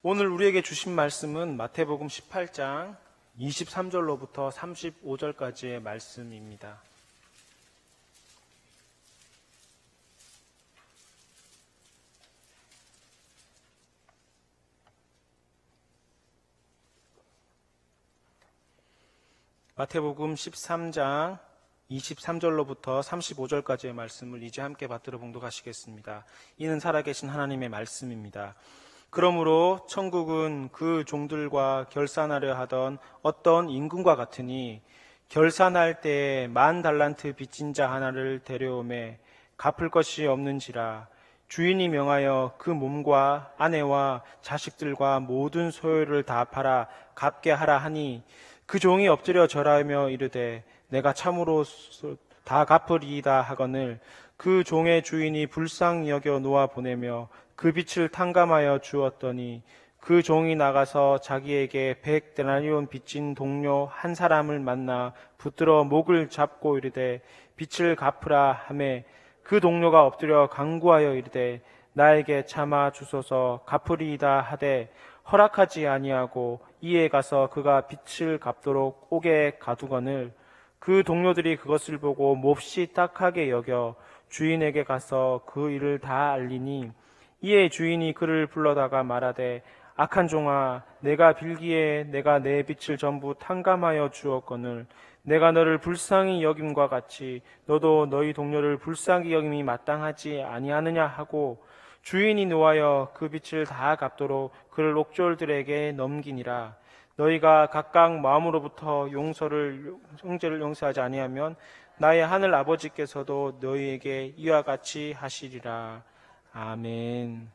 오늘 우리에게 주신 말씀은 마태복음 18장 23절로부터 35절까지의 말씀입니다. 마태복음 13장 23절로부터 35절까지의 말씀을 이제 함께 받들어 봉독하시겠습니다. 이는 살아계신 하나님의 말씀입니다. 그러므로 천국은 그 종들과 결산하려 하던 어떤 임금과 같으니 결산할 때에 10,000달란트 빚진 자 하나를 데려오매 갚을 것이 없는지라 주인이 명하여 그 몸과 아내와 자식들과 모든 소유를 다 팔아 갚게 하라 하니 그 종이 엎드려 절하며 이르되 내가 참으로 다 갚으리이다 하거늘 그 종의 주인이 불쌍히 여겨 놓아 보내며 그 빚을 탕감하여 주었더니 그 종이 나가서 자기에게 100데나리온 빚진 동료 한 사람을 만나 붙들어 목을 잡고 이르되 빚을 갚으라 하매 그 동료가 엎드려 간구하여 이르되 나에게 참아 주소서 갚으리이다 하되 허락하지 아니하고 이에 가서 그가 빚을 갚도록 옥에 가두거늘 그 동료들이 그것을 보고 몹시 딱하게 여겨 주인에게 가서 그 일을 다 알리니 이에 주인이 그를 불러다가 말하되 악한 종아 내가 빌기에 내가 내 빚을 전부 탕감하여 주었거늘 내가 너를 불쌍히 여김과 같이 너도 너희 동료를 불쌍히 여김이 마땅하지 아니하느냐 하고 주인이 노하여 그 빚을 다 갚도록 그를 옥졸들에게 넘기니라. 너희가 각각 마음으로부터 형제를 용서하지 아니하면 나의 하늘 아버지께서도 너희에게 이와 같이 하시리라. 아멘.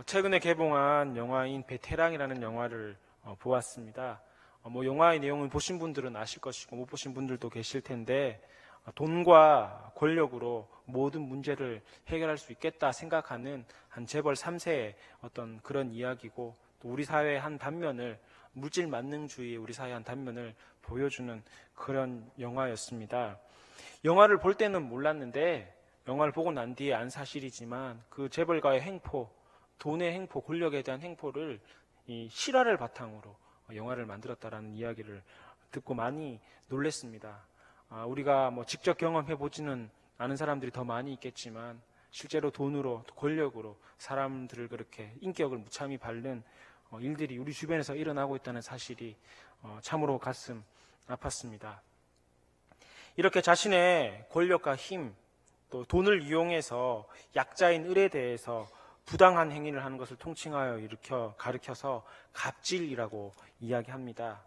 최근에 개봉한 영화인 베테랑이라는 영화를 보았습니다. 영화의 내용을 보신 분들은 아실 것이고 못 보신 분들도 계실 텐데 돈과 권력으로 모든 문제를 해결할 수 있겠다 생각하는 한 재벌 3세의 어떤 그런 이야기고 또 우리 사회의 한 단면을 물질 만능주의의 우리 사회의 한 단면을 보여주는 그런 영화였습니다. 영화를 볼 때는 몰랐는데 영화를 보고 난 뒤에 안 사실이지만 그 재벌가의 행포, 돈의 행포, 권력에 대한 행포를 이 실화를 바탕으로 영화를 만들었다라는 이야기를 듣고 많이 놀랐습니다. 우리가 직접 경험해보지는 않은 사람들이 더 많이 있겠지만 실제로 돈으로, 권력으로 사람들을 그렇게 인격을 무참히 밟는 일들이 우리 주변에서 일어나고 있다는 사실이 참으로 가슴 아팠습니다. 이렇게 자신의 권력과 힘, 또 돈을 이용해서 약자인 을에 대해서 부당한 행위를 하는 것을 통칭하여 가르쳐서 갑질이라고 이야기합니다.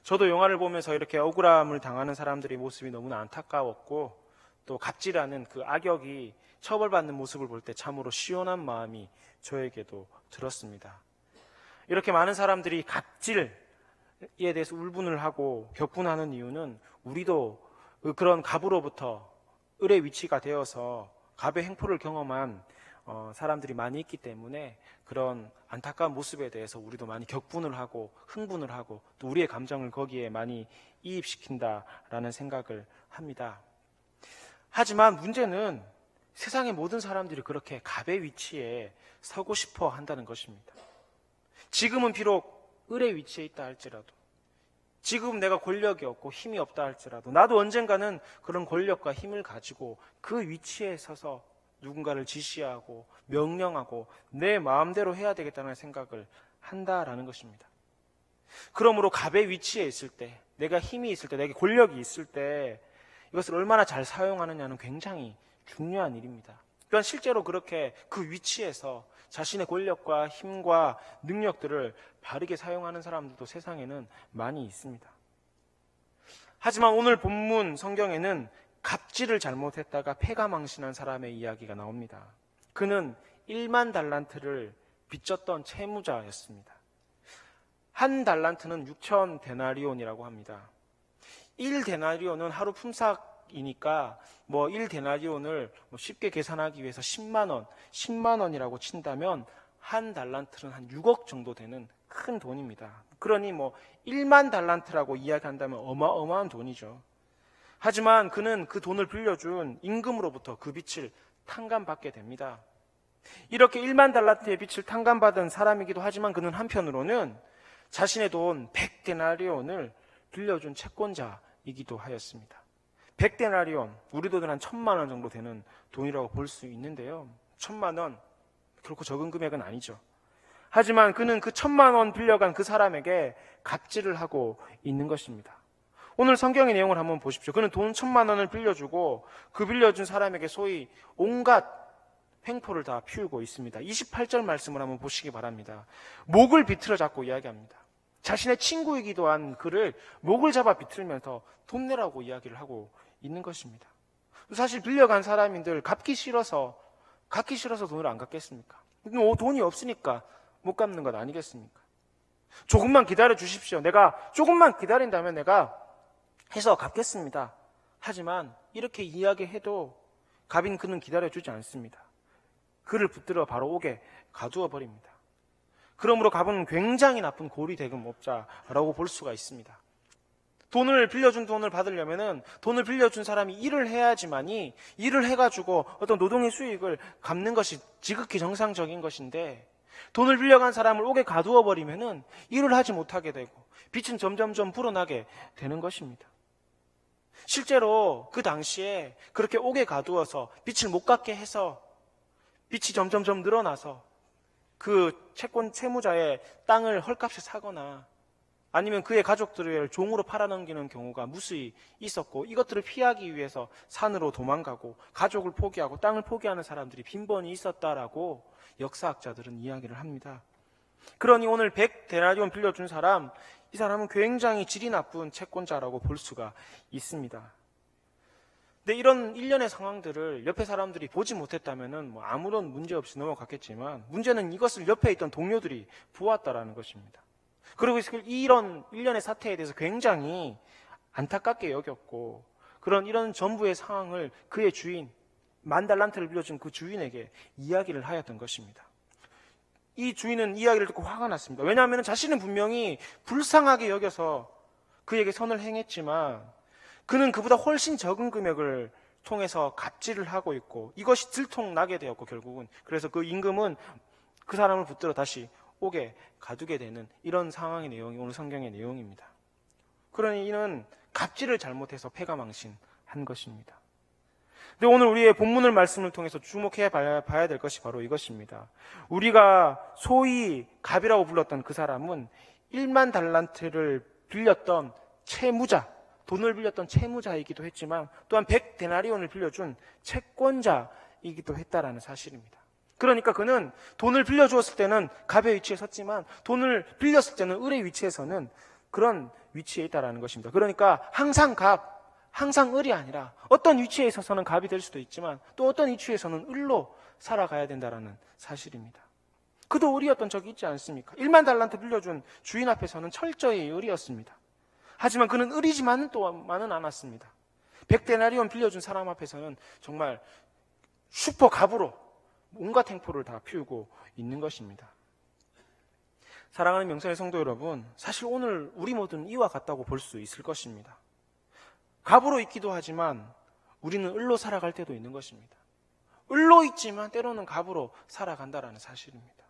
저도 영화를 보면서 이렇게 억울함을 당하는 사람들의 모습이 너무나 안타까웠고 또 갑질하는 그 악역이 처벌받는 모습을 볼 때 참으로 시원한 마음이 저에게도 들었습니다. 이렇게 많은 사람들이 갑질에 대해서 울분을 하고 격분하는 이유는 우리도 그런 갑으로부터 을의 위치가 되어서 갑의 행포를 경험한 사람들이 많이 있기 때문에 그런 안타까운 모습에 대해서 우리도 많이 격분을 하고 흥분을 하고 또 우리의 감정을 거기에 많이 이입시킨다라는 생각을 합니다. 하지만 문제는 세상의 모든 사람들이 그렇게 갑의 위치에 서고 싶어 한다는 것입니다. 지금은 비록 을의 위치에 있다 할지라도 지금 내가 권력이 없고 힘이 없다 할지라도 나도 언젠가는 그런 권력과 힘을 가지고 그 위치에 서서 누군가를 지시하고 명령하고 내 마음대로 해야 되겠다는 생각을 한다라는 것입니다. 그러므로 갑의 위치에 있을 때, 내가 힘이 있을 때, 내게 권력이 있을 때 이것을 얼마나 잘 사용하느냐는 굉장히 중요한 일입니다. 또한 실제로 그렇게 그 위치에서 자신의 권력과 힘과 능력들을 바르게 사용하는 사람들도 세상에는 많이 있습니다. 하지만 오늘 본문 성경에는 갑질을 잘못했다가 패가망신한 사람의 이야기가 나옵니다. 그는 10,000달란트를 빚졌던 채무자였습니다. 한 달란트는 6,000데나리온이라고 합니다. 1데나리온은 하루 품삯이니까 1데나리온을 쉽게 계산하기 위해서 10만 원이라고 친다면 한 달란트는 한 6억 정도 되는 큰 돈입니다. 그러니 1만 달란트라고 이야기한다면 어마어마한 돈이죠. 하지만 그는 그 돈을 빌려준 임금으로부터 그 빚을 탕감받게 됩니다. 이렇게 1만 달란트의 빚을 탕감받은 사람이기도 하지만 그는 한편으로는 자신의 돈 100데나리온을 빌려준 채권자이기도 하였습니다. 100데나리온, 우리 돈은 한 1,000만 원 정도 되는 돈이라고 볼 수 있는데요. 1,000만 원, 결코 적은 금액은 아니죠. 하지만 그는 그 1,000만 원 빌려간 그 사람에게 갑질을 하고 있는 것입니다. 오늘 성경의 내용을 한번 보십시오. 그는 돈 1,000만 원을 빌려주고 그 빌려준 사람에게 소위 온갖 횡포를 다 피우고 있습니다. 28절 말씀을 한번 보시기 바랍니다. 목을 비틀어 잡고 이야기합니다. 자신의 친구이기도 한 그를 목을 잡아 비틀면서 돈 내라고 이야기를 하고 있는 것입니다. 사실 빌려간 사람인들 갚기 싫어서 돈을 안 갚겠습니까? 돈이 없으니까 못 갚는 것 아니겠습니까? 조금만 기다려 주십시오. 내가 조금만 기다린다면 내가 해서 갚겠습니다. 하지만 이렇게 이야기해도 갑인 그는 기다려주지 않습니다. 그를 붙들어 바로 옥에 가두어 버립니다. 그러므로 갑은 굉장히 나쁜 고리대금업자라고 볼 수가 있습니다. 빌려준 돈을 받으려면은 돈을 빌려준 사람이 일을 해야지만이 일을 해가지고 어떤 노동의 수익을 갚는 것이 지극히 정상적인 것인데 돈을 빌려간 사람을 옥에 가두어 버리면은 일을 하지 못하게 되고 빚은 점점점 불어나게 되는 것입니다. 실제로 그 당시에 그렇게 옥에 가두어서 빚을 못 갚게 해서 빚이 점점점 늘어나서 그 채무자의 땅을 헐값에 사거나 아니면 그의 가족들을 종으로 팔아넘기는 경우가 무수히 있었고 이것들을 피하기 위해서 산으로 도망가고 가족을 포기하고 땅을 포기하는 사람들이 빈번히 있었다라고 역사학자들은 이야기를 합니다. 그러니 오늘 100데나리온 빌려준 사람, 이 사람은 굉장히 질이 나쁜 채권자라고 볼 수가 있습니다. 근데 이런 일련의 상황들을 옆에 사람들이 보지 못했다면 아무런 문제 없이 넘어갔겠지만 문제는 이것을 옆에 있던 동료들이 보았다라는 것입니다. 그리고 이런 일련의 사태에 대해서 굉장히 안타깝게 여겼고 이런 전부의 상황을 그의 주인, 10,000달란트를 빌려준 그 주인에게 이야기를 하였던 것입니다. 이 주인은 이야기를 듣고 화가 났습니다. 왜냐하면 자신은 분명히 불쌍하게 여겨서 그에게 선을 행했지만 그는 그보다 훨씬 적은 금액을 통해서 갑질을 하고 있고 이것이 들통나게 되었고 결국은 그래서 그 임금은 그 사람을 붙들어 다시 옥에 가두게 되는 이런 상황의 내용이 오늘 성경의 내용입니다. 그러니 이는 갑질을 잘못해서 패가망신한 것입니다. 근데 오늘 우리의 본문을 말씀을 통해서 주목해 봐야 될 것이 바로 이것입니다. 우리가 소위 갑이라고 불렀던 그 사람은 1만 달란트를 빌렸던 채무자, 돈을 빌렸던 채무자이기도 했지만 또한 100데나리온을 빌려준 채권자이기도 했다라는 사실입니다. 그러니까 그는 돈을 빌려주었을 때는 갑의 위치에 섰지만 돈을 빌렸을 때는 을의 위치에서는 그런 위치에 있다라는 것입니다. 그러니까 항상 갑, 항상 을이 아니라 어떤 위치에 있어서는 갑이 될 수도 있지만 또 어떤 위치에서는 을로 살아가야 된다라는 사실입니다. 그도 을이었던 적이 있지 않습니까? 1만 달란트 빌려준 주인 앞에서는 철저히 을이었습니다. 하지만 그는 을이지만은 또만은 않았습니다. 100데나리온 빌려준 사람 앞에서는 정말 슈퍼 갑으로 온갖 행포를 다 피우고 있는 것입니다. 사랑하는 명성의 성도 여러분, 사실 오늘 우리 모두는 이와 같다고 볼 수 있을 것입니다. 갑으로 있기도 하지만 우리는 을로 살아갈 때도 있는 것입니다. 을로 있지만 때로는 갑으로 살아간다라는 사실입니다.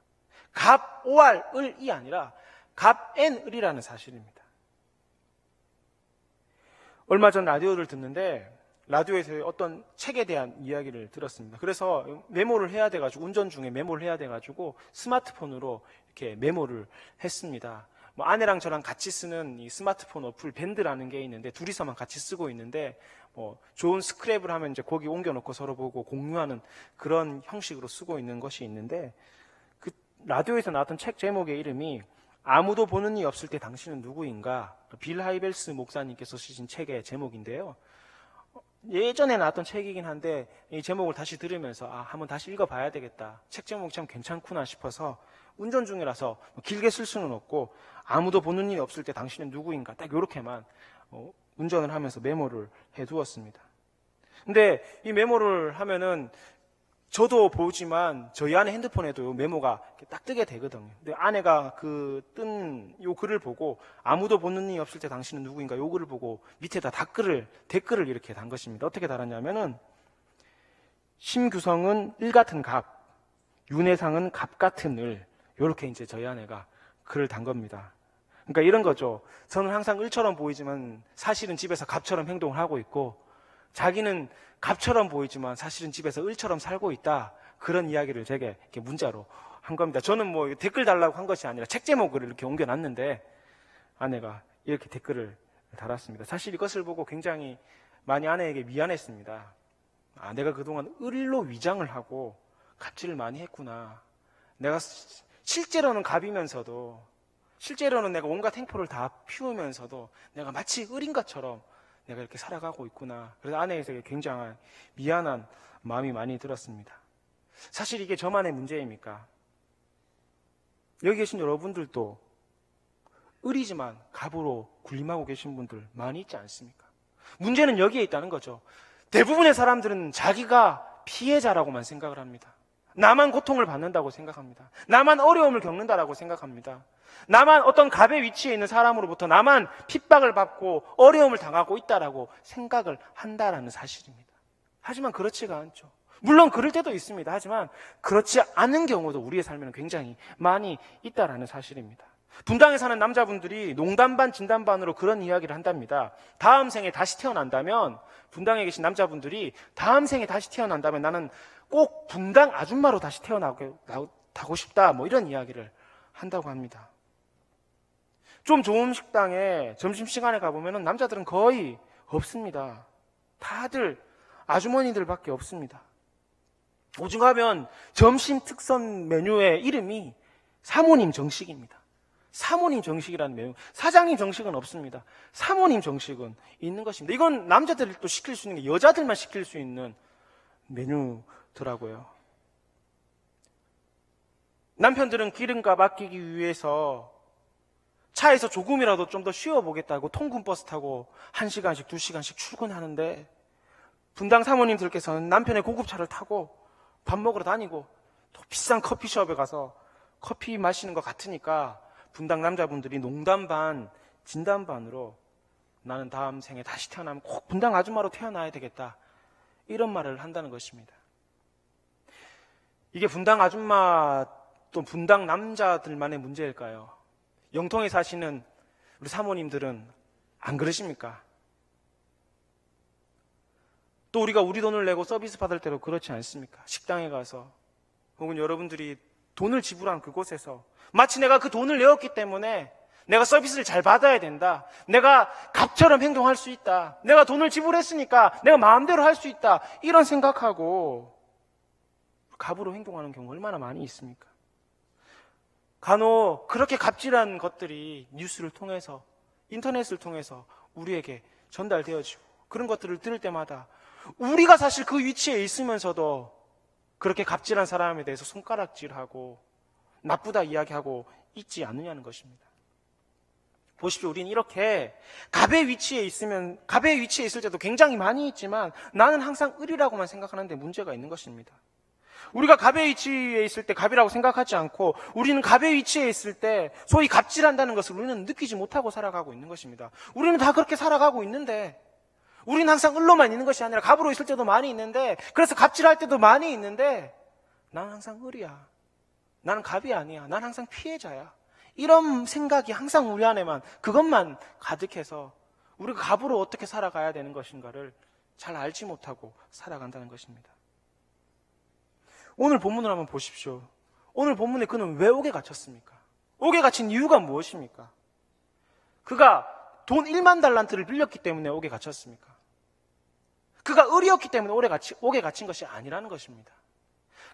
갑, 오알, 을이 아니라 갑, 엔, 을이라는 사실입니다. 얼마 전 라디오를 듣는데 라디오에서 어떤 책에 대한 이야기를 들었습니다. 그래서 메모를 해야 돼가지고 운전 중에 메모를 해야 돼가지고 스마트폰으로 이렇게 메모를 했습니다. 아내랑 저랑 같이 쓰는 이 스마트폰 어플 밴드라는 게 있는데 둘이서만 같이 쓰고 있는데 좋은 스크랩을 하면 이제 거기 옮겨놓고 서로 보고 공유하는 그런 형식으로 쓰고 있는 것이 있는데 그 라디오에서 나왔던 책 제목의 이름이 아무도 보는 이 없을 때 당신은 누구인가? 빌 하이벨스 목사님께서 쓰신 책의 제목인데요. 예전에 나왔던 책이긴 한데 이 제목을 다시 들으면서 한번 다시 읽어봐야 되겠다. 책 제목이 참 괜찮구나 싶어서 운전 중이라서 길게 쓸 수는 없고 아무도 보는 일이 없을 때 당신은 누구인가 딱 이렇게만 운전을 하면서 메모를 해두었습니다. 근데 이 메모를 하면은 저도 보지만 저희 아내 핸드폰에도 메모가 딱 뜨게 되거든요. 근데 아내가 그 뜬 요 글을 보고 아무도 보는 이 없을 때 당신은 누구인가 요 글을 보고 밑에다 댓글을 이렇게 단 것입니다. 어떻게 달았냐면은 심규성은 일 같은 갑, 윤회상은 갑 같은 을. 이렇게 이제 저희 아내가 글을 단 겁니다. 그러니까 이런 거죠. 저는 항상 을처럼 보이지만 사실은 집에서 갑처럼 행동을 하고 있고, 자기는 갑처럼 보이지만 사실은 집에서 을처럼 살고 있다. 그런 이야기를 제게 이렇게 문자로 한 겁니다. 저는 뭐 댓글 달라고 한 것이 아니라 책 제목을 이렇게 옮겨놨는데 아내가 이렇게 댓글을 달았습니다. 사실 이것을 보고 굉장히 많이 아내에게 미안했습니다. 아, 내가 그동안 을로 위장을 하고 갑질을 많이 했구나. 내가 실제로는 갑이면서도, 실제로는 내가 온갖 행포를 다 피우면서도 내가 마치 을인 것처럼 내가 이렇게 살아가고 있구나. 그래서 아내에게 굉장한 미안한 마음이 많이 들었습니다. 사실 이게 저만의 문제입니까? 여기 계신 여러분들도 을이지만 갑으로 군림하고 계신 분들 많이 있지 않습니까? 문제는 여기에 있다는 거죠. 대부분의 사람들은 자기가 피해자라고만 생각을 합니다. 나만 고통을 받는다고 생각합니다. 나만 어려움을 겪는다라고 생각합니다. 나만 어떤 갑의 위치에 있는 사람으로부터 나만 핍박을 받고 어려움을 당하고 있다라고 생각을 한다라는 사실입니다. 하지만 그렇지가 않죠. 물론 그럴 때도 있습니다. 하지만 그렇지 않은 경우도 우리의 삶에는 굉장히 많이 있다라는 사실입니다. 분당에 사는 남자분들이 농담 반 진담 반으로 그런 이야기를 한답니다. 다음 생에 다시 태어난다면, 분당에 계신 남자분들이 다음 생에 다시 태어난다면 나는 꼭 분당 아줌마로 다시 태어나고 싶다, 뭐 이런 이야기를 한다고 합니다. 좀 좋은 식당에 점심시간에 가보면 남자들은 거의 없습니다. 다들 아주머니들밖에 없습니다. 오죽하면 점심 특선 메뉴의 이름이 사모님 정식입니다. 사모님 정식이라는 메뉴. 사장님 정식은 없습니다. 사모님 정식은 있는 것입니다. 이건 남자들이 또 시킬 수 있는 게 여자들만 시킬 수 있는 메뉴더라고요. 남편들은 기름값 아끼기 위해서 차에서 조금이라도 좀 더 쉬어보겠다고 통근버스 타고 1시간씩 2시간씩 출근하는데, 분당 사모님들께서는 남편의 고급차를 타고 밥 먹으러 다니고 또 비싼 커피숍에 가서 커피 마시는 것 같으니까 분당 남자분들이 농담 반 진담 반으로 나는 다음 생에 다시 태어나면 꼭 분당 아줌마로 태어나야 되겠다, 이런 말을 한다는 것입니다. 이게 분당 아줌마 또 분당 남자들만의 문제일까요? 영통에 사시는 우리 사모님들은 안 그러십니까? 또 우리가 우리 돈을 내고 서비스 받을 때도 그렇지 않습니까? 식당에 가서 혹은 여러분들이 돈을 지불한 그곳에서 마치 내가 그 돈을 내었기 때문에 내가 서비스를 잘 받아야 된다, 내가 갑처럼 행동할 수 있다, 내가 돈을 지불했으니까 내가 마음대로 할 수 있다, 이런 생각하고 갑으로 행동하는 경우 얼마나 많이 있습니까? 간혹 그렇게 갑질한 것들이 뉴스를 통해서, 인터넷을 통해서 우리에게 전달되어지고, 그런 것들을 들을 때마다 우리가 사실 그 위치에 있으면서도 그렇게 갑질한 사람에 대해서 손가락질하고 나쁘다 이야기하고 있지 않느냐는 것입니다. 보십시오. 우리는 이렇게 갑의 위치에 있을 때도 굉장히 많이 있지만 나는 항상 을이라고만 생각하는데 문제가 있는 것입니다. 우리가 갑의 위치에 있을 때 갑이라고 생각하지 않고, 우리는 갑의 위치에 있을 때 소위 갑질한다는 것을 우리는 느끼지 못하고 살아가고 있는 것입니다. 우리는 다 그렇게 살아가고 있는데, 우리는 항상 을로만 있는 것이 아니라 갑으로 있을 때도 많이 있는데, 그래서 갑질할 때도 많이 있는데, 나는 항상 을이야, 나는 갑이 아니야, 나는 항상 피해자야, 이런 생각이 항상 우리 안에만, 그것만 가득해서 우리가 갑으로 어떻게 살아가야 되는 것인가를 잘 알지 못하고 살아간다는 것입니다. 오늘 본문을 한번 보십시오. 오늘 본문에 그는 왜 옥에 갇혔습니까? 옥에 갇힌 이유가 무엇입니까? 그가 돈 1만 달란트를 빌렸기 때문에 옥에 갇혔습니까? 그가 을이었기 때문에 옥에 갇힌 것이 아니라는 것입니다.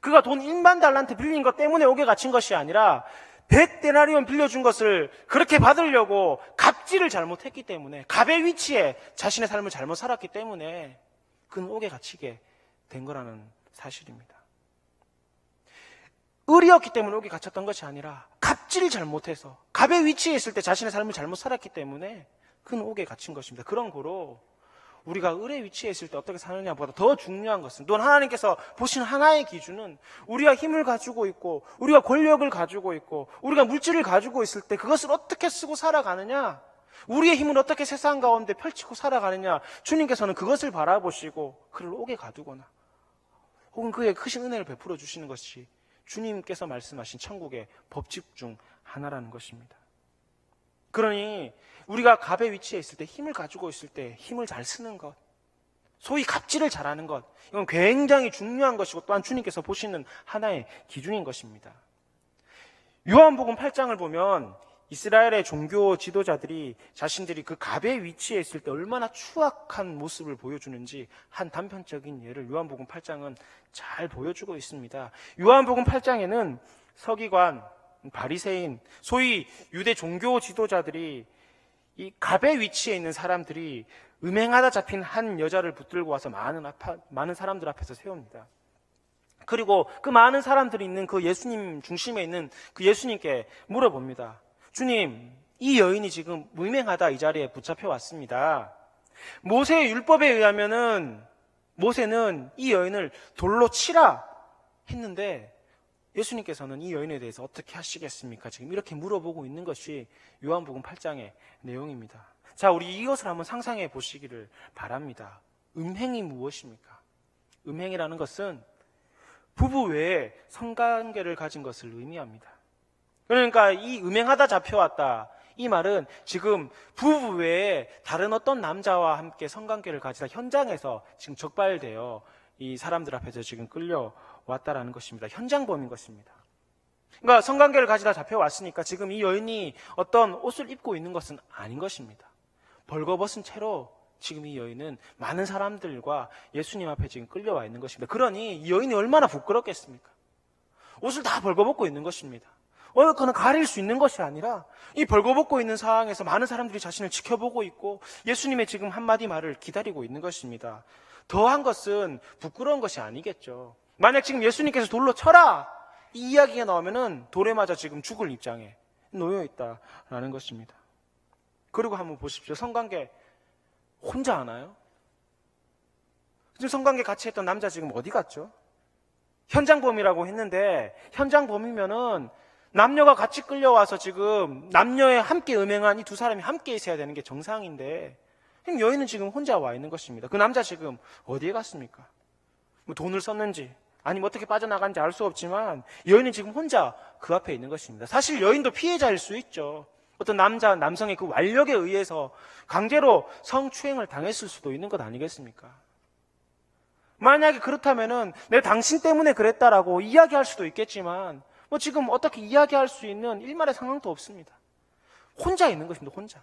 그가 돈 1만 달란트 빌린 것 때문에 옥에 갇힌 것이 아니라 100데나리온 빌려준 것을 그렇게 받으려고 갑질을 잘못했기 때문에, 갑의 위치에 자신의 삶을 잘못 살았기 때문에 그는 옥에 갇히게 된 거라는 사실입니다. 을이었기 때문에 옥에 갇혔던 것이 아니라 갑질을 잘못해서 갑의 위치에 있을 때 자신의 삶을 잘못 살았기 때문에 그는 옥에 갇힌 것입니다. 그런 거로 우리가 을의 위치에 있을 때 어떻게 사느냐보다 더 중요한 것은, 또한 하나님께서 보시는 하나의 기준은, 우리가 힘을 가지고 있고 우리가 권력을 가지고 있고 우리가 물질을 가지고 있을 때 그것을 어떻게 쓰고 살아가느냐, 우리의 힘을 어떻게 세상 가운데 펼치고 살아가느냐, 주님께서는 그것을 바라보시고 그를 옥에 가두거나 혹은 그의 크신 은혜를 베풀어 주시는 것이 주님께서 말씀하신 천국의 법칙 중 하나라는 것입니다. 그러니 우리가 갑의 위치에 있을 때, 힘을 가지고 있을 때 힘을 잘 쓰는 것, 소위 갑질을 잘하는 것, 이건 굉장히 중요한 것이고 또한 주님께서 보시는 하나의 기준인 것입니다. 요한복음 8장을 보면 이스라엘의 종교 지도자들이 자신들이 그 갑의 위치에 있을 때 얼마나 추악한 모습을 보여주는지 한 단편적인 예를 요한복음 8장은 잘 보여주고 있습니다. 요한복음 8장에는 서기관, 바리새인, 소위 유대 종교 지도자들이 이 갑의 위치에 있는 사람들이 음행하다 잡힌 한 여자를 붙들고 와서 많은 사람들 앞에서 세웁니다. 그리고 그 많은 사람들이 있는 그 예수님 중심에 있는 그 예수님께 물어봅니다. 주님, 이 여인이 지금 음행하다 이 자리에 붙잡혀 왔습니다. 모세의 율법에 의하면은 모세는 이 여인을 돌로 치라 했는데 예수님께서는 이 여인에 대해서 어떻게 하시겠습니까? 지금 이렇게 물어보고 있는 것이 요한복음 8장의 내용입니다. 자, 우리 이것을 한번 상상해 보시기를 바랍니다. 음행이 무엇입니까? 음행이라는 것은 부부 외에 성관계를 가진 것을 의미합니다. 그러니까 이 음행하다 잡혀왔다, 이 말은 지금 부부 외에 다른 어떤 남자와 함께 성관계를 가지다 현장에서 지금 적발되어 이 사람들 앞에서 지금 끌려왔다라는 것입니다. 현장범인 것입니다. 그러니까 성관계를 가지다 잡혀왔으니까 지금 이 여인이 어떤 옷을 입고 있는 것은 아닌 것입니다. 벌거벗은 채로 지금 이 여인은 많은 사람들과 예수님 앞에 지금 끌려와 있는 것입니다. 그러니 이 여인이 얼마나 부끄럽겠습니까? 옷을 다 벌거벗고 있는 것입니다. 그는 가릴 수 있는 것이 아니라 이 벌거벗고 있는 상황에서 많은 사람들이 자신을 지켜보고 있고 예수님의 지금 한마디 말을 기다리고 있는 것입니다. 더한 것은 부끄러운 것이 아니겠죠. 만약 지금 예수님께서 돌로 쳐라, 이 이야기가 나오면은 돌에 맞아 지금 죽을 입장에 놓여 있다라는 것입니다. 그리고 한번 보십시오. 성관계 혼자 하나요? 지금 성관계 같이 했던 남자 지금 어디 갔죠? 현장범이라고 했는데 현장범이면은 남녀가 같이 끌려와서 지금 남녀에 함께 음행한 이 두 사람이 함께 있어야 되는 게 정상인데 여인은 지금 혼자 와 있는 것입니다. 그 남자 지금 어디에 갔습니까? 뭐 돈을 썼는지 아니면 어떻게 빠져나간지 알 수 없지만 여인은 지금 혼자 그 앞에 있는 것입니다. 사실 여인도 피해자일 수 있죠. 어떤 남성의 그 완력에 의해서 강제로 성추행을 당했을 수도 있는 것 아니겠습니까? 만약에 그렇다면은 내 당신 때문에 그랬다라고 이야기할 수도 있겠지만 뭐 지금 어떻게 이야기할 수 있는 일말의 상황도 없습니다. 혼자 있는 것입니다. 혼자.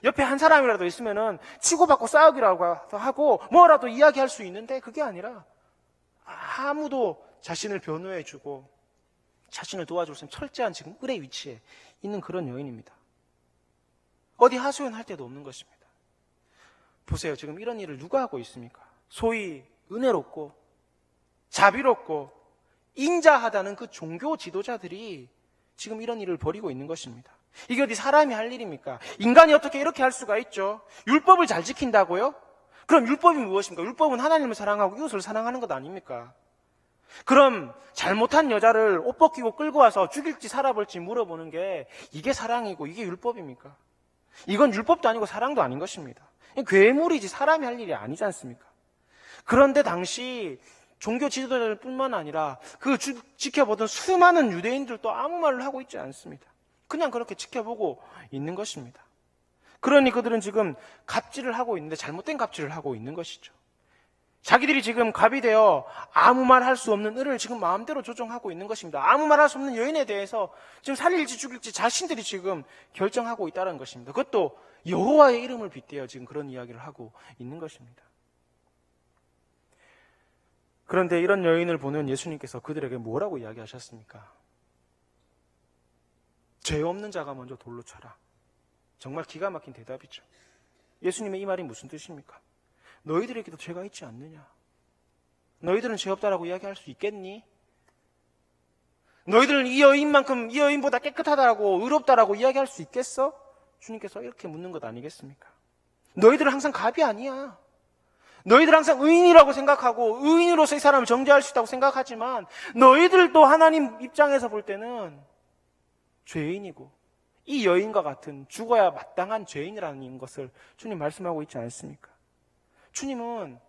옆에 한 사람이라도 있으면은 치고받고 싸우기라고 하고 뭐라도 이야기할 수 있는데 그게 아니라 아무도 자신을 변호해주고 자신을 도와줄 수 있는 철저한 지금 을의 위치에 있는 그런 여인입니다. 어디 하소연할 데도 없는 것입니다. 보세요. 지금 이런 일을 누가 하고 있습니까? 소위 은혜롭고 자비롭고 인자하다는 그 종교 지도자들이 지금 이런 일을 벌이고 있는 것입니다. 이게 어디 사람이 할 일입니까? 인간이 어떻게 이렇게 할 수가 있죠? 율법을 잘 지킨다고요? 그럼 율법이 무엇입니까? 율법은 하나님을 사랑하고 이웃을 사랑하는 것 아닙니까? 그럼 잘못한 여자를 옷 벗기고 끌고 와서 죽일지 살아볼지 물어보는 게 이게 사랑이고 이게 율법입니까? 이건 율법도 아니고 사랑도 아닌 것입니다. 괴물이지 사람이 할 일이 아니지 않습니까? 그런데 당시 종교 지도자들뿐만 아니라 그 지켜보던 수많은 유대인들도 아무 말을 하고 있지 않습니다. 그냥 그렇게 지켜보고 있는 것입니다. 그러니 그들은 지금 갑질을 하고 있는데 잘못된 갑질을 하고 있는 것이죠. 자기들이 지금 갑이 되어 아무 말 할 수 없는 을을 지금 마음대로 조종하고 있는 것입니다. 아무 말 할 수 없는 여인에 대해서 지금 살릴지 죽일지 자신들이 지금 결정하고 있다는 것입니다. 그것도 여호와의 이름을 빗대어 지금 그런 이야기를 하고 있는 것입니다. 그런데 이런 여인을 보는 예수님께서 그들에게 뭐라고 이야기하셨습니까? 죄 없는 자가 먼저 돌로 쳐라. 정말 기가 막힌 대답이죠. 예수님의 이 말이 무슨 뜻입니까? 너희들에게도 죄가 있지 않느냐? 너희들은 죄 없다라고 이야기할 수 있겠니? 너희들은 이 여인만큼 이 여인보다 깨끗하다라고 의롭다라고 이야기할 수 있겠어? 주님께서 이렇게 묻는 것 아니겠습니까? 너희들은 항상 갑이 아니야. 너희들 항상 의인이라고 생각하고 의인으로서 이 사람을 정죄할 수 있다고 생각하지만 너희들도 하나님 입장에서 볼 때는 죄인이고 이 여인과 같은 죽어야 마땅한 죄인이라는 것을 주님 말씀하고 있지 않습니까? 주님은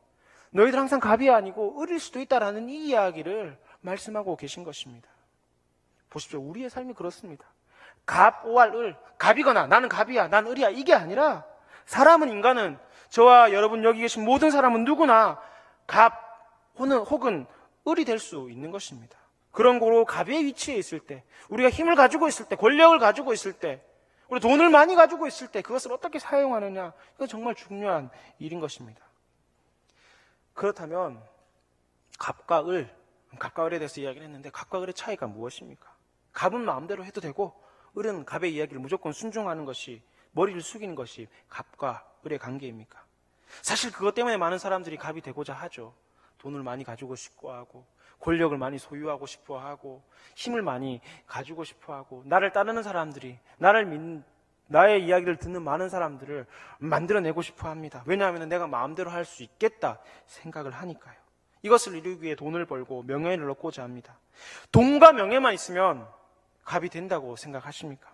너희들 항상 갑이 아니고 을일 수도 있다라는 이 이야기를 말씀하고 계신 것입니다. 보십시오. 우리의 삶이 그렇습니다. 갑, 오할, 을. 갑이거나 나는 갑이야, 난 을이야. 이게 아니라 사람은, 인간은, 저와 여러분 여기 계신 모든 사람은 누구나 갑 혹은 을이 될 수 있는 것입니다. 그런 거로 갑의 위치에 있을 때, 우리가 힘을 가지고 있을 때, 권력을 가지고 있을 때, 우리 돈을 많이 가지고 있을 때 그것을 어떻게 사용하느냐, 이건 정말 중요한 일인 것입니다. 그렇다면 갑과 을에 대해서 이야기를 했는데 갑과 을의 차이가 무엇입니까? 갑은 마음대로 해도 되고 을은 갑의 이야기를 무조건 순종하는 것이, 머리를 숙이는 것이 갑과 을의 관계입니까? 사실 그것 때문에 많은 사람들이 갑이 되고자 하죠. 돈을 많이 가지고 싶어 하고, 권력을 많이 소유하고 싶어 하고, 힘을 많이 가지고 싶어 하고, 나를 따르는 사람들이, 나의 이야기를 듣는 많은 사람들을 만들어내고 싶어 합니다. 왜냐하면 내가 마음대로 할 수 있겠다 생각을 하니까요. 이것을 이루기 위해 돈을 벌고 명예를 얻고자 합니다. 돈과 명예만 있으면 갑이 된다고 생각하십니까?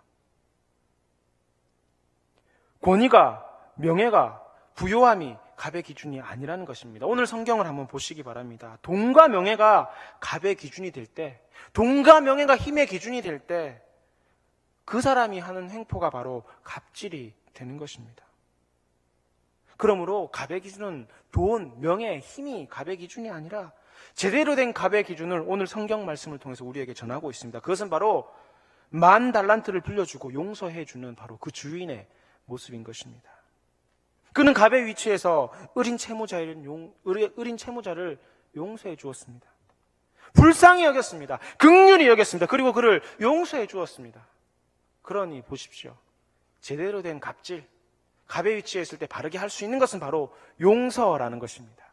권위가, 명예가, 부요함이 갑의 기준이 아니라는 것입니다. 오늘 성경을 한번 보시기 바랍니다. 돈과 명예가 갑의 기준이 될 때, 돈과 명예가 힘의 기준이 될 때, 그 사람이 하는 행포가 바로 갑질이 되는 것입니다. 그러므로 갑의 기준은 돈, 명예, 힘이 갑의 기준이 아니라 제대로 된 갑의 기준을 오늘 성경 말씀을 통해서 우리에게 전하고 있습니다. 그것은 바로 10,000달란트를 빌려주고 용서해주는 바로 그 주인의 모습인 것입니다. 그는 갑의 위치에서 을인 채무자를 용서해 주었습니다. 불쌍히 여겼습니다. 긍휼히 여겼습니다. 그리고 그를 용서해 주었습니다. 그러니 보십시오. 제대로 된 갑질, 갑의 위치에 있을 때 바르게 할 수 있는 것은 바로 용서라는 것입니다.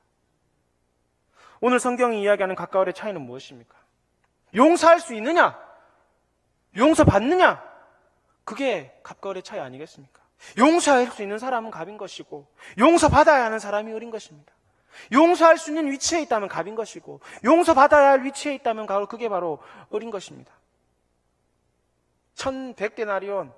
오늘 성경이 이야기하는 갑과 을의 차이는 무엇입니까? 용서할 수 있느냐? 용서받느냐? 그게 갑과 을의 차이 아니겠습니까? 용서할 수 있는 사람은 갑인 것이고, 용서받아야 하는 사람이 을인 것입니다. 용서할 수 있는 위치에 있다면 갑인 것이고, 용서받아야 할 위치에 있다면 그게 바로 을인 것입니다. 1,100데나리온,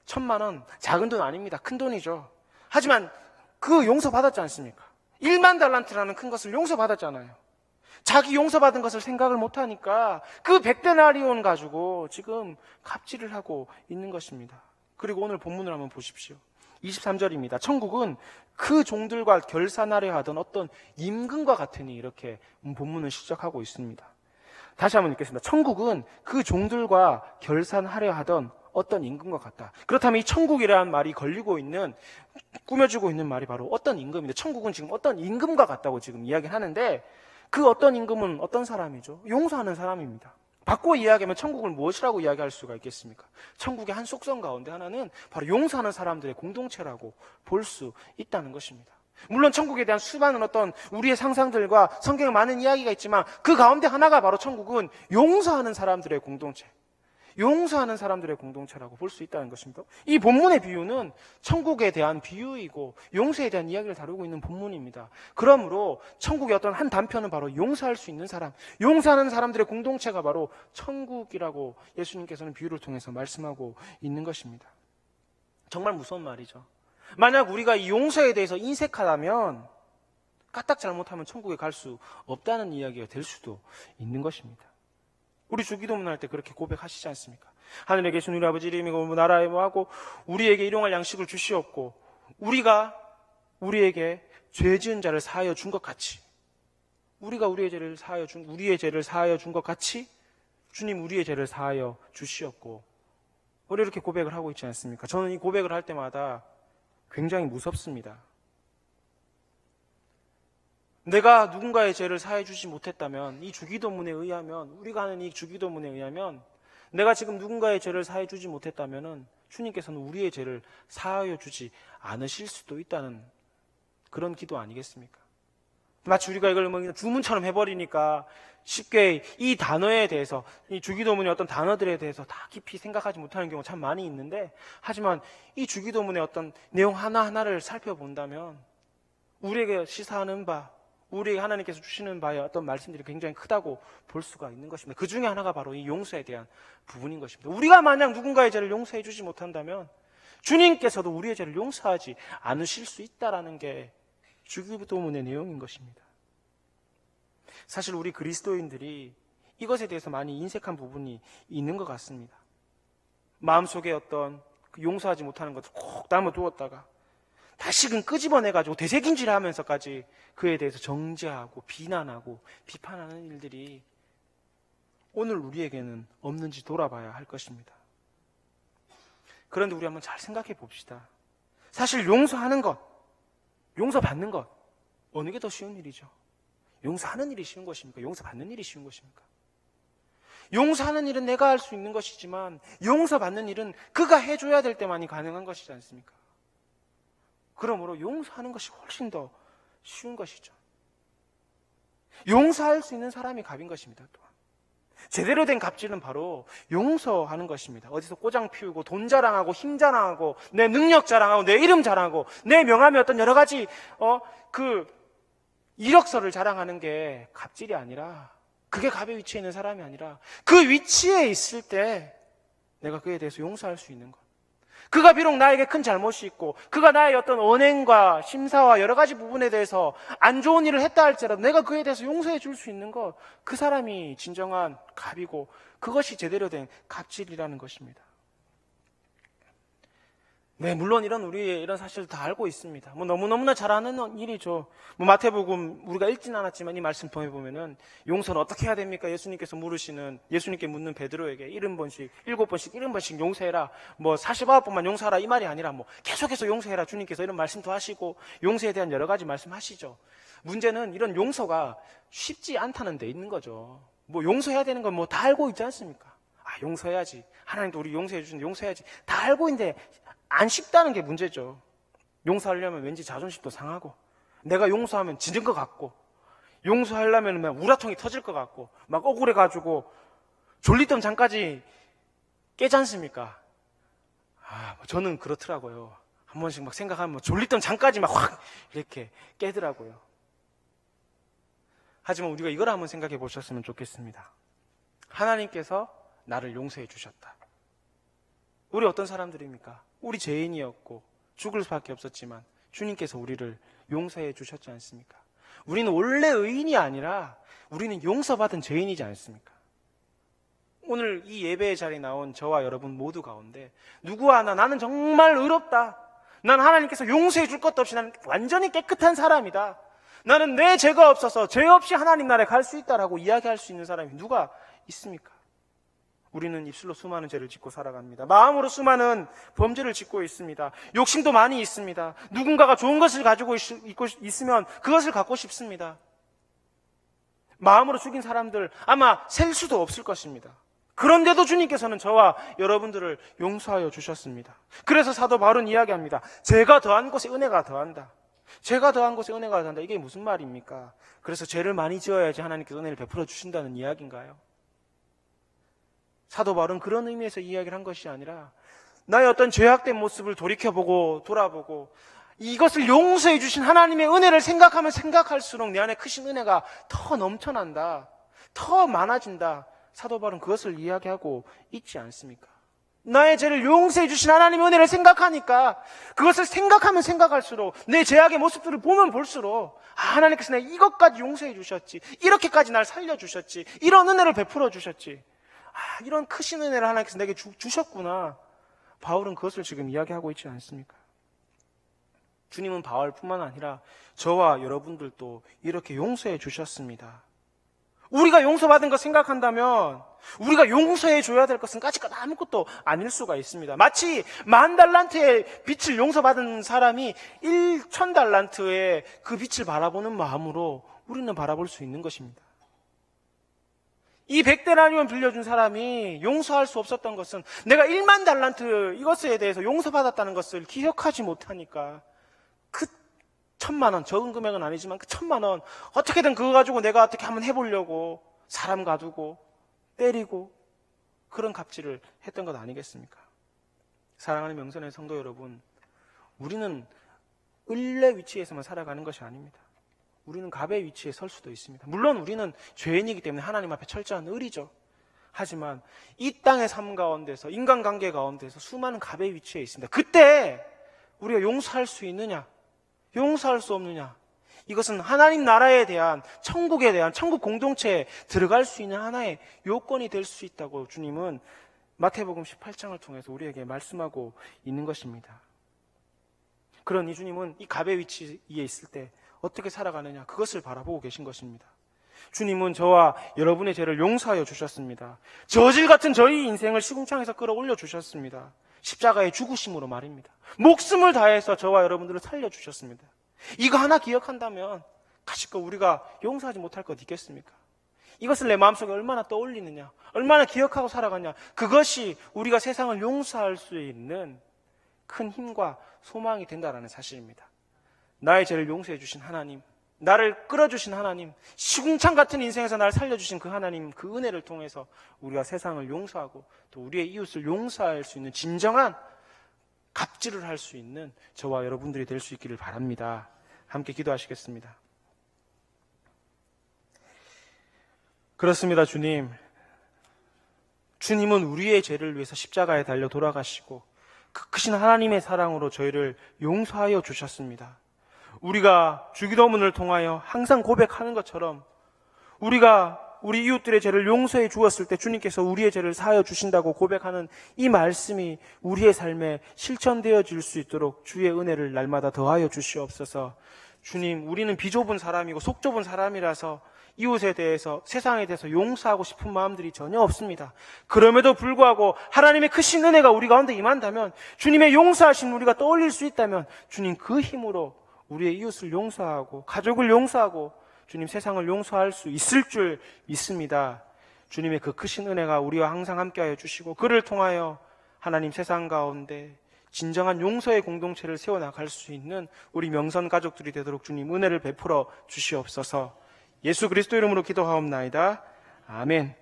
1,000,000원, 작은 돈 아닙니다. 큰 돈이죠. 하지만 그 용서받았지 않습니까? 10,000달란트라는 큰 것을 용서받았잖아요. 자기 용서받은 것을 생각을 못하니까 그 100데나리온 가지고 지금 갑질을 하고 있는 것입니다. 그리고 오늘 본문을 한번 보십시오. 23절입니다. 천국은 그 종들과 결산하려 하던 어떤 임금과 같으니, 이렇게 본문을 시작하고 있습니다. 다시 한번 읽겠습니다. 천국은 그 종들과 결산하려 하던 어떤 임금과 같다. 그렇다면 이 천국이라는 말이 꾸며지고 있는 말이 바로 어떤 임금인데, 천국은 지금 어떤 임금과 같다고 지금 이야기하는데, 그 어떤 임금은 어떤 사람이죠? 용서하는 사람입니다. 바꿔 이야기하면 천국을 무엇이라고 이야기할 수가 있겠습니까? 천국의 한 속성 가운데 하나는 바로 용서하는 사람들의 공동체라고 볼 수 있다는 것입니다. 물론 천국에 대한 수많은 어떤 우리의 상상들과 성경에 많은 이야기가 있지만 그 가운데 하나가 바로 천국은 용서하는 사람들의 공동체, 용서하는 사람들의 공동체라고 볼 수 있다는 것입니다. 이 본문의 비유는 천국에 대한 비유이고 용서에 대한 이야기를 다루고 있는 본문입니다. 그러므로 천국의 어떤 한 단편은 바로 용서할 수 있는 사람, 용서하는 사람들의 공동체가 바로 천국이라고 예수님께서는 비유를 통해서 말씀하고 있는 것입니다. 정말 무서운 말이죠. 만약 우리가 이 용서에 대해서 인색하다면, 까딱 잘못하면 천국에 갈 수 없다는 이야기가 될 수도 있는 것입니다. 우리 주기도문 할 때 그렇게 고백하시지 않습니까? 하늘에 계신 우리 아버지 이름이고 나라에 뭐하고 우리에게 일용할 양식을 주시옵고 우리가 우리에게 죄 지은 자를 사하여 준 것 같이, 우리가 우리의 죄를 사하여 준 것 같이 주님 우리의 죄를 사하여 주시옵고, 우리 이렇게 고백을 하고 있지 않습니까? 저는 이 고백을 할 때마다 굉장히 무섭습니다. 내가 누군가의 죄를 사해 주지 못했다면, 이 주기도문에 의하면, 우리가 하는 이 주기도문에 의하면 내가 지금 누군가의 죄를 사해 주지 못했다면 주님께서는 우리의 죄를 사하여 주지 않으실 수도 있다는 그런 기도 아니겠습니까? 마치 우리가 이걸 주문처럼 해버리니까 쉽게 이 단어에 대해서, 이 주기도문의 어떤 단어들에 대해서 다 깊이 생각하지 못하는 경우가 참 많이 있는데, 하지만 이 주기도문의 어떤 내용 하나하나를 살펴본다면 우리에게 시사하는 바, 우리에게 하나님께서 주시는 바의 어떤 말씀들이 굉장히 크다고 볼 수가 있는 것입니다. 그 중에 하나가 바로 이 용서에 대한 부분인 것입니다. 우리가 만약 누군가의 죄를 용서해 주지 못한다면 주님께서도 우리의 죄를 용서하지 않으실 수 있다는 게 주기도문의 내용인 것입니다. 사실 우리 그리스도인들이 이것에 대해서 많이 인색한 부분이 있는 것 같습니다. 마음속에 어떤 그 용서하지 못하는 것을 꼭 담아두었다가 다시금 끄집어내가지고 되새김질하면서까지 그에 대해서 정죄하고 비난하고 비판하는 일들이 오늘 우리에게는 없는지 돌아봐야 할 것입니다. 그런데 우리 한번 잘 생각해 봅시다. 사실 용서하는 것, 용서받는 것, 어느 게 더 쉬운 일이죠? 용서하는 일이 쉬운 것입니까? 용서받는 일이 쉬운 것입니까? 용서하는 일은 내가 할 수 있는 것이지만 용서받는 일은 그가 해줘야 될 때만이 가능한 것이지 않습니까? 그러므로 용서하는 것이 훨씬 더 쉬운 것이죠. 용서할 수 있는 사람이 갑인 것입니다. 또한 제대로 된 갑질은 바로 용서하는 것입니다. 어디서 꼬장 피우고 돈 자랑하고 힘 자랑하고 내 능력 자랑하고 내 이름 자랑하고 내 명함에 어떤 여러 가지 그 이력서를 자랑하는 게 갑질이 아니라, 그게 갑의 위치에 있는 사람이 아니라 그 위치에 있을 때 내가 그에 대해서 용서할 수 있는 것. 그가 비록 나에게 큰 잘못이 있고 그가 나의 어떤 언행과 심사와 여러 가지 부분에 대해서 안 좋은 일을 했다 할지라도 내가 그에 대해서 용서해 줄 수 있는 것, 그 사람이 진정한 갑이고 그것이 제대로 된 갑질이라는 것입니다. 네, 물론 우리의 이런 사실을 다 알고 있습니다. 너무너무나 잘 아는 일이죠. 마태복음 우리가 읽진 않았지만 이 말씀 통해 보면은 용서는 어떻게 해야 됩니까? 예수님께 묻는 베드로에게 70번씩, 70번씩 용서해라. 49번만 용서하라 이 말이 아니라 계속해서 용서해라. 주님께서 이런 말씀도 하시고 용서에 대한 여러 가지 말씀하시죠. 문제는 이런 용서가 쉽지 않다는 데 있는 거죠. 용서해야 되는 건 다 알고 있지 않습니까? 용서해야지. 하나님도 우리 용서해 주시는데 용서해야지. 다 알고 있는데 안 쉽다는 게 문제죠. 용서하려면 왠지 자존심도 상하고, 내가 용서하면 지는 것 같고, 용서하려면 우라통이 터질 것 같고, 막 억울해가지고 졸리던 잠까지 깨지 않습니까? 저는 그렇더라고요. 한 번씩 막 생각하면 졸리던 잠까지 막 확 이렇게 깨더라고요. 하지만 우리가 이걸 한번 생각해 보셨으면 좋겠습니다. 하나님께서 나를 용서해 주셨다. 우리 어떤 사람들입니까? 우리 죄인이었고 죽을 수밖에 없었지만 주님께서 우리를 용서해 주셨지 않습니까? 우리는 원래 의인이 아니라 우리는 용서받은 죄인이지 않습니까? 오늘 이 예배의 자리에 나온 저와 여러분 모두 가운데 누구 하나 나는 정말 의롭다, 난 하나님께서 용서해 줄 것도 없이 나는 완전히 깨끗한 사람이다, 나는 내 죄가 없어서 죄 없이 하나님 나라에 갈 수 있다라고 이야기할 수 있는 사람이 누가 있습니까? 우리는 입술로 수많은 죄를 짓고 살아갑니다. 마음으로 수많은 범죄를 짓고 있습니다. 욕심도 많이 있습니다. 누군가가 좋은 것을 가지고 있으면 그것을 갖고 싶습니다. 마음으로 죽인 사람들 아마 셀 수도 없을 것입니다. 그런데도 주님께서는 저와 여러분들을 용서하여 주셨습니다. 그래서 사도 바울은 이야기합니다. 죄가 더한 곳에 은혜가 더한다. 죄가 더한 곳에 은혜가 더한다. 이게 무슨 말입니까? 그래서 죄를 많이 지어야지 하나님께서 은혜를 베풀어 주신다는 이야기인가요? 사도 바울은 그런 의미에서 이야기를 한 것이 아니라 나의 어떤 죄악된 모습을 돌이켜보고 돌아보고 이것을 용서해 주신 하나님의 은혜를 생각하면 생각할수록 내 안에 크신 은혜가 더 넘쳐난다, 더 많아진다. 사도 바울은 그것을 이야기하고 있지 않습니까? 나의 죄를 용서해 주신 하나님의 은혜를 생각하니까 그것을 생각하면 생각할수록 내 죄악의 모습들을 보면 볼수록 하나님께서 내가 이것까지 용서해 주셨지, 이렇게까지 날 살려주셨지, 이런 은혜를 베풀어 주셨지, 이런 크신 은혜를 하나님께서 내게 주셨구나. 바울은 그것을 지금 이야기하고 있지 않습니까? 주님은 바울뿐만 아니라 저와 여러분들도 이렇게 용서해 주셨습니다. 우리가 용서받은 것 생각한다면 우리가 용서해 줘야 될 것은 까짓것 아무것도 아닐 수가 있습니다. 마치 10,000달란트의 빛을 용서받은 사람이 1,000달란트의 그 빛을 바라보는 마음으로 우리는 바라볼 수 있는 것입니다. 이 100데나리온 빌려준 사람이 용서할 수 없었던 것은 내가 10,000달란트 이것에 대해서 용서받았다는 것을 기억하지 못하니까 그 1,000,000원, 적은 금액은 아니지만 그 1,000,000원 어떻게든 그거 가지고 내가 어떻게 한번 해보려고 사람 가두고 때리고 그런 갑질을 했던 것 아니겠습니까? 사랑하는 명선의 성도 여러분, 우리는 을의 위치에서만 살아가는 것이 아닙니다. 우리는 갑의 위치에 설 수도 있습니다. 물론 우리는 죄인이기 때문에 하나님 앞에 철저한 을이죠. 하지만 이 땅의 삶 가운데서, 인간관계 가운데서 수많은 갑의 위치에 있습니다. 그때 우리가 용서할 수 있느냐, 용서할 수 없느냐, 이것은 하나님 나라에 대한, 천국에 대한, 천국 공동체에 들어갈 수 있는 하나의 요건이 될 수 있다고 주님은 마태복음 18장을 통해서 우리에게 말씀하고 있는 것입니다. 그러니 주님은 이 갑의 위치에 있을 때 어떻게 살아가느냐, 그것을 바라보고 계신 것입니다. 주님은 저와 여러분의 죄를 용서하여 주셨습니다. 저질 같은 저희 인생을 시궁창에서 끌어올려 주셨습니다. 십자가의 죽으심으로 말입니다. 목숨을 다해서 저와 여러분들을 살려주셨습니다. 이거 하나 기억한다면 가시껏 우리가 용서하지 못할 것 있겠습니까? 이것을 내 마음속에 얼마나 떠올리느냐, 얼마나 기억하고 살아가냐, 그것이 우리가 세상을 용서할 수 있는 큰 힘과 소망이 된다는 사실입니다. 나의 죄를 용서해 주신 하나님, 나를 끌어주신 하나님, 시궁창 같은 인생에서 나를 살려주신 그 하나님, 그 은혜를 통해서 우리가 세상을 용서하고 또 우리의 이웃을 용서할 수 있는 진정한 갑질을 할 수 있는 저와 여러분들이 될 수 있기를 바랍니다. 함께 기도하시겠습니다. 그렇습니다, 주님. 주님은 우리의 죄를 위해서 십자가에 달려 돌아가시고 그 크신 하나님의 사랑으로 저희를 용서하여 주셨습니다. 우리가 주기도문을 통하여 항상 고백하는 것처럼 우리가 우리 이웃들의 죄를 용서해 주었을 때 주님께서 우리의 죄를 사하여 주신다고 고백하는 이 말씀이 우리의 삶에 실천되어질 수 있도록 주의 은혜를 날마다 더하여 주시옵소서. 주님, 우리는 비좁은 사람이고 속 좁은 사람이라서 이웃에 대해서, 세상에 대해서 용서하고 싶은 마음들이 전혀 없습니다. 그럼에도 불구하고 하나님의 크신 은혜가 우리 가운데 임한다면, 주님의 용서하신 우리가 떠올릴 수 있다면 주님 그 힘으로 우리의 이웃을 용서하고 가족을 용서하고 주님 세상을 용서할 수 있을 줄 믿습니다. 주님의 그 크신 은혜가 우리와 항상 함께하여 주시고 그를 통하여 하나님 세상 가운데 진정한 용서의 공동체를 세워나갈 수 있는 우리 명선 가족들이 되도록 주님 은혜를 베풀어 주시옵소서. 예수 그리스도 이름으로 기도하옵나이다. 아멘.